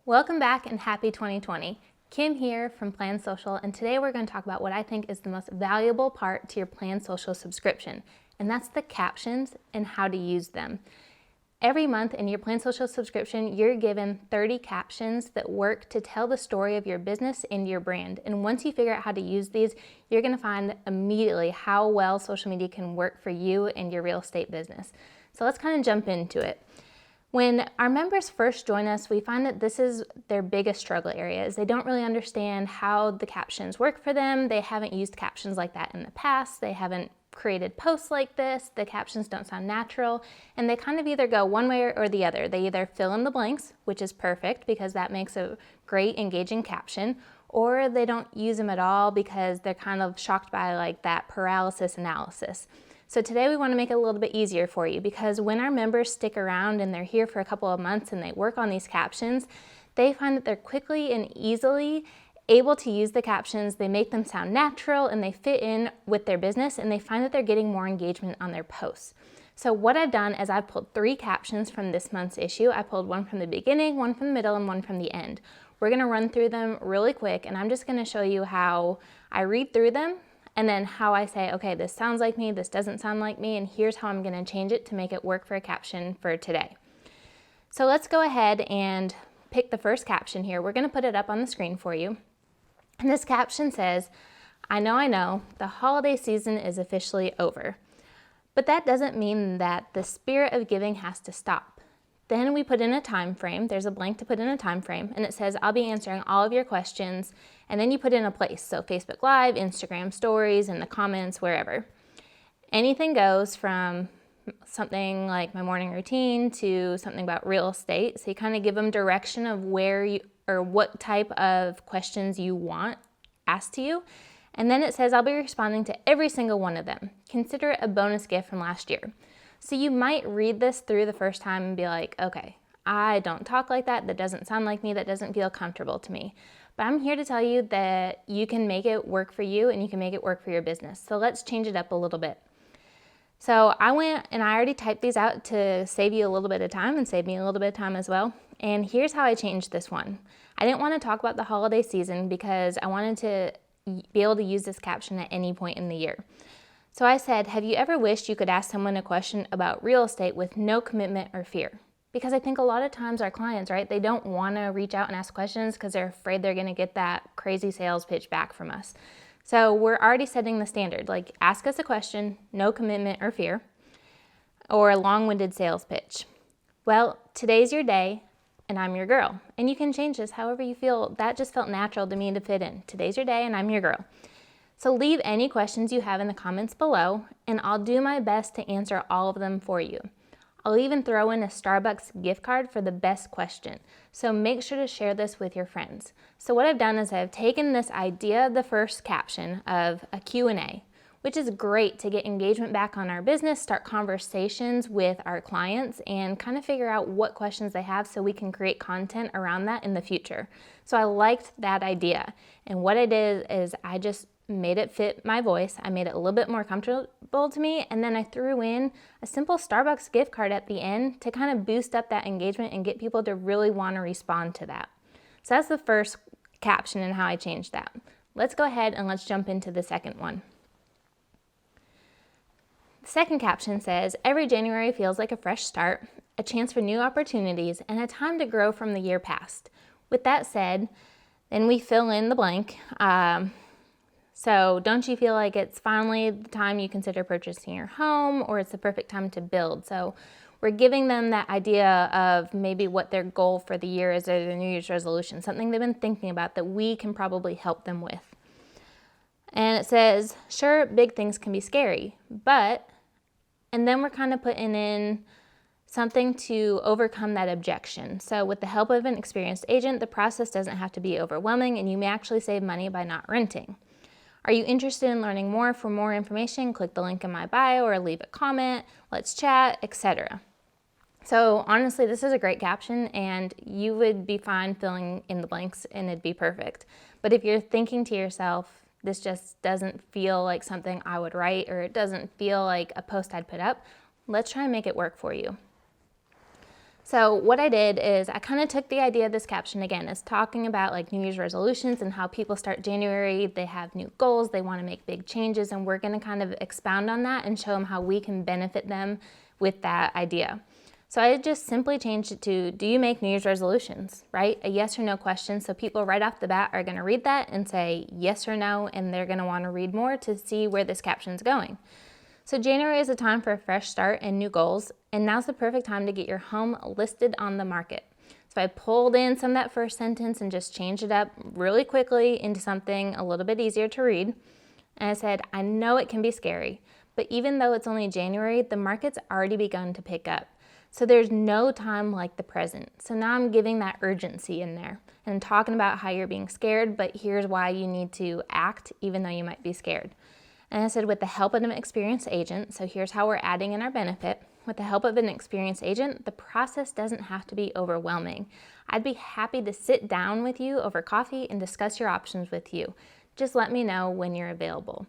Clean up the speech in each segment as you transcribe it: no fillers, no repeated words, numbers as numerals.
Welcome back and happy 2020. Kim here from Plan Social, and today we're going to talk about what I think is the most valuable part to your Plan Social subscription, and that's the captions and how to use them. Every month in your Plan Social subscription, you're given 30 captions that work to tell the story of your business and your brand. And once you figure out how to use these, you're going to find immediately how well social media can work for you and your real estate business. So let's kind of jump into it. When our members first join us, we find that this is their biggest struggle area, is they don't really understand how the captions work for them. They haven't used captions like that in the past. They haven't created posts like this. The captions don't sound natural, and they kind of either go one way or the other. They either fill in the blanks, which is perfect because that makes a great engaging caption, or they don't use them at all because they're kind of shocked by like that paralysis analysis. So today we want to make it a little bit easier for you, because when our members stick around and they're here for a couple of months and they work on these captions, they find that they're quickly and easily able to use the captions. They make them sound natural and they fit in with their business, and they find that they're getting more engagement on their posts. So what I've done is I've pulled 3 captions from this month's issue. I pulled one from the beginning, one from the middle, and one from the end. We're going to run through them really quick, and I'm just going to show you how I read through them, and then how I say, okay, this sounds like me, this doesn't sound like me, and here's how I'm going to change it to make it work for a caption for today. So let's go ahead and pick the first caption here. We're going to put it up on the screen for you. And this caption says, I know, the holiday season is officially over. But that doesn't mean that the spirit of giving has to stop. Then we put in a time frame. There's a blank to put in a time frame, and it says, I'll be answering all of your questions. And then you put in a place, so Facebook Live, Instagram Stories, in the comments, wherever. Anything goes, from something like my morning routine to something about real estate. So you kind of give them direction of where you, or what type of questions you want asked to you. And then it says, I'll be responding to every single one of them. Consider it a bonus gift from last year. So you might read this through the first time and be like, okay, I don't talk like that. That doesn't sound like me. That doesn't feel comfortable to me. But I'm here to tell you that you can make it work for you and you can make it work for your business. So let's change it up a little bit. So I went and I already typed these out to save you a little bit of time and save me a little bit of time as well. And here's how I changed this one. I didn't want to talk about the holiday season because I wanted to be able to use this caption at any point in the year. So I said, have you ever wished you could ask someone a question about real estate with no commitment or fear? Because I think a lot of times our clients, right, they don't want to reach out and ask questions because they're afraid they're going to get that crazy sales pitch back from us. So we're already setting the standard, like ask us a question, no commitment or fear, or a long-winded sales pitch. Well, today's your day and I'm your girl. And you can change this however you feel. That just felt natural to me to fit in. Today's your day and I'm your girl. So leave any questions you have in the comments below, and I'll do my best to answer all of them for you. I'll even throw in a Starbucks gift card for the best question. So make sure to share this with your friends. So what I've done is I've taken this idea of the first caption of a Q&A, which is great to get engagement back on our business, start conversations with our clients, and kind of figure out what questions they have so we can create content around that in the future. So I liked that idea. And what I did is I just made it fit my voice. I made it a little bit more comfortable to me, and then I threw in a simple Starbucks gift card at the end to kind of boost up that engagement and get people to really want to respond to that. So that's the first caption and how I changed that. Let's go ahead and let's jump into the second one. The second caption says, every January feels like a fresh start, a chance for new opportunities, and a time to grow from the year past. With that said, then we fill in the blank. So don't you feel like it's finally the time you consider purchasing your home, or it's the perfect time to build? So we're giving them that idea of maybe what their goal for the year is, or their New Year's resolution, something they've been thinking about that we can probably help them with. And it says, sure, big things can be scary, but, and then we're kind of putting in something to overcome that objection. So with the help of an experienced agent, the process doesn't have to be overwhelming, and you may actually save money by not renting. Are you interested in learning more? For more information, click the link in my bio or leave a comment, let's chat, etc. So honestly, this is a great caption, and you would be fine filling in the blanks and it'd be perfect. But if you're thinking to yourself, this just doesn't feel like something I would write, or it doesn't feel like a post I'd put up, let's try and make it work for you. So what I did is I kind of took the idea of this caption again. It's talking about like New Year's resolutions and how people start January, they have new goals, they want to make big changes, and we're going to kind of expound on that and show them how we can benefit them with that idea. So I just simply changed it to, do you make New Year's resolutions, right? A yes or no question. So people right off the bat are going to read that and say yes or no, and they're going to want to read more to see where this caption's going. So January is a time for a fresh start and new goals, and now's the perfect time to get your home listed on the market. So I pulled in some of that first sentence and just changed it up really quickly into something a little bit easier to read. And I said, I know it can be scary, but even though it's only January, the market's already begun to pick up. So there's no time like the present. So now I'm giving that urgency in there and talking about how you're being scared, but here's why you need to act even though you might be scared. And I said, with the help of an experienced agent, so here's how we're adding in our benefit. With the help of an experienced agent, the process doesn't have to be overwhelming. I'd be happy to sit down with you over coffee and discuss your options with you. Just let me know when you're available.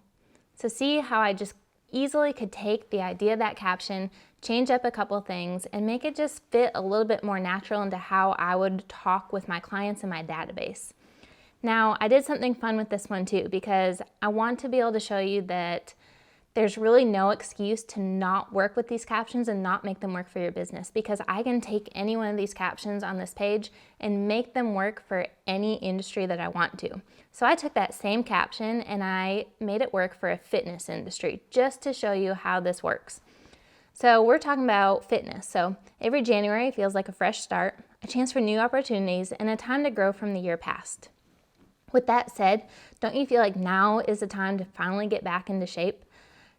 So see how I just easily could take the idea of that caption, change up a couple things, and make it just fit a little bit more natural into how I would talk with my clients in my database. Now, I did something fun with this one too, because I want to be able to show you that there's really no excuse to not work with these captions and not make them work for your business, because I can take any one of these captions on this page and make them work for any industry that I want to. So I took that same caption and I made it work for a fitness industry, just to show you how this works. So we're talking about fitness. So every January feels like a fresh start, a chance for new opportunities, and a time to grow from the year past. With that said, don't you feel like now is the time to finally get back into shape?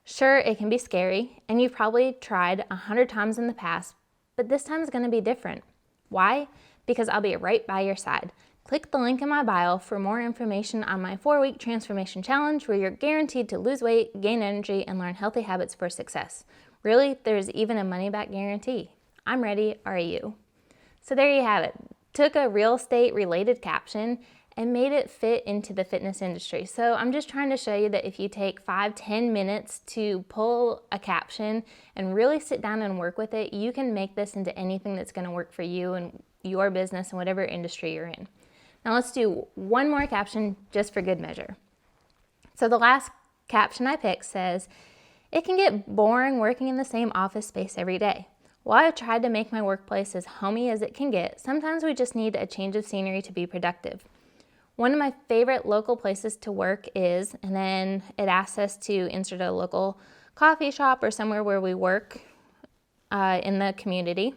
Sure, it can be scary, and you've probably tried 100 times in the past, but this time is going to be different. Why? Because I'll be right by your side. Click the link in my bio for more information on my 4-week transformation challenge, where you're guaranteed to lose weight, gain energy, and learn healthy habits for success. Really, there's even a money-back guarantee. I'm ready, are you? So there you have it. Took a real estate related caption and made it fit into the fitness industry. So I'm just trying to show you that if you take 5-10 minutes to pull a caption and really sit down and work with it, you can make this into anything that's going to work for you and your business and whatever industry you're in. Now let's do one more caption just for good measure. So the last caption I picked says, it can get boring working in the same office space every day. While I've tried to make my workplace as homey as it can get, sometimes we just need a change of scenery to be productive. One of my favorite local places to work is, and then it asks us to insert a local coffee shop or somewhere where we work in the community.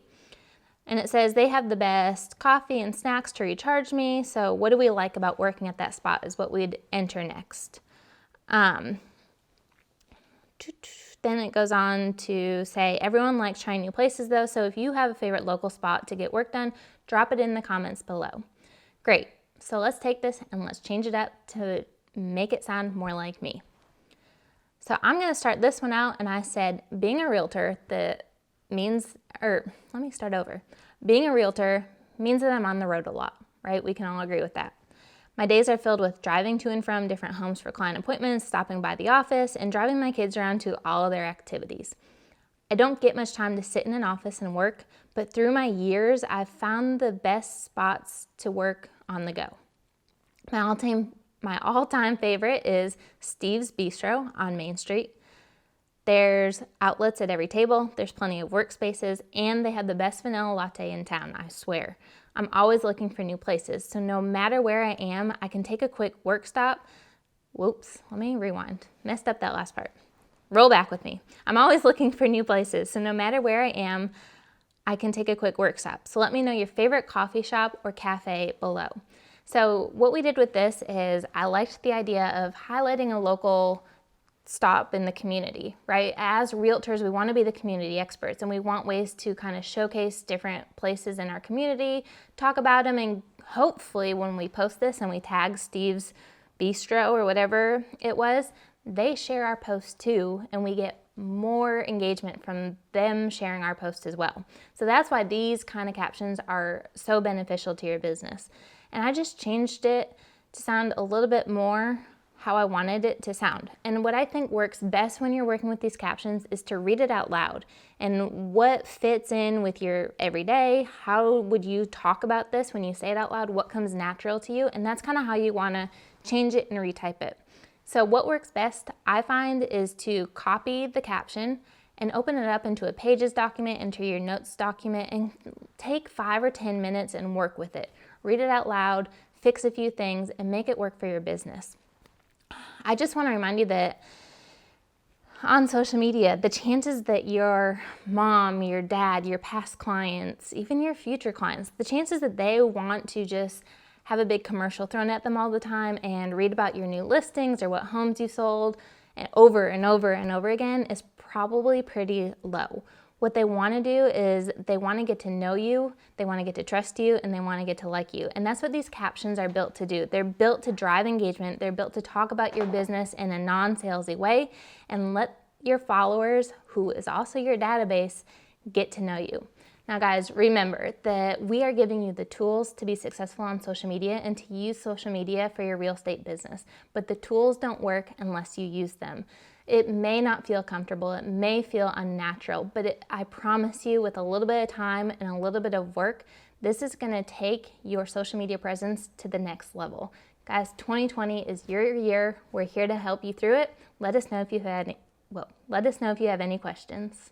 And it says they have the best coffee and snacks to recharge me. So what do we like about working at that spot is what we'd enter next. Then it goes on to say, everyone likes trying new places though. So if you have a favorite local spot to get work done, drop it in the comments below. Great. So let's take this and let's change it up to make it sound more like me. So I'm going to start this one out, and I said, being a realtor, Being a realtor means that I'm on the road a lot, right? We can all agree with that. My days are filled with driving to and from different homes for client appointments, stopping by the office, and driving my kids around to all of their activities. I don't get much time to sit in an office and work, but through my years, I've found the best spots to work on the go. My all-time favorite is Steve's Bistro on Main Street. There's outlets at every table, there's plenty of workspaces, and they have the best vanilla latte in town, I swear. I'm always looking for new places, so no matter where I am, I can take a quick work stop. Whoops, let me rewind. Messed up that last part. Roll back with me. I'm always looking for new places, so no matter where I am, I can take a quick work stop. So let me know your favorite coffee shop or cafe below. So what we did with this is I liked the idea of highlighting a local stop in the community, right? As realtors, we want to be the community experts, and we want ways to kind of showcase different places in our community, talk about them, and hopefully when we post this and we tag Steve's Bistro or whatever it was, they share our post too, and we get more engagement from them sharing our post as well. So that's why these kind of captions are so beneficial to your business. And I just changed it to sound a little bit more how I wanted it to sound. And what I think works best when you're working with these captions is to read it out loud. And what fits in with your everyday, how would you talk about this when you say it out loud, what comes natural to you, and that's kind of how you want to change it and retype it. So what works best, I find, is to copy the caption and open it up into a Pages document, into your notes document, and take 5 or 10 minutes and work with it. Read it out loud, fix a few things, and make it work for your business. I just want to remind you that on social media, the chances that your mom, your dad, your past clients, even your future clients, the chances that they want to just have a big commercial thrown at them all the time and read about your new listings or what homes you sold and over and over and over again is probably pretty low. What they want to do is they want to get to know you, they want to get to trust you, and they want to get to like you. And that's what these captions are built to do. They're built to drive engagement. They're built to talk about your business in a non-salesy way and let your followers, who is also your database, get to know you. Now guys, remember that we are giving you the tools to be successful on social media and to use social media for your real estate business, but the tools don't work unless you use them. It may not feel comfortable, it may feel unnatural, but I promise you, with a little bit of time and a little bit of work, this is gonna take your social media presence to the next level. Guys, 2020 is your year. We're here to help you through it. Let us know if you have any questions.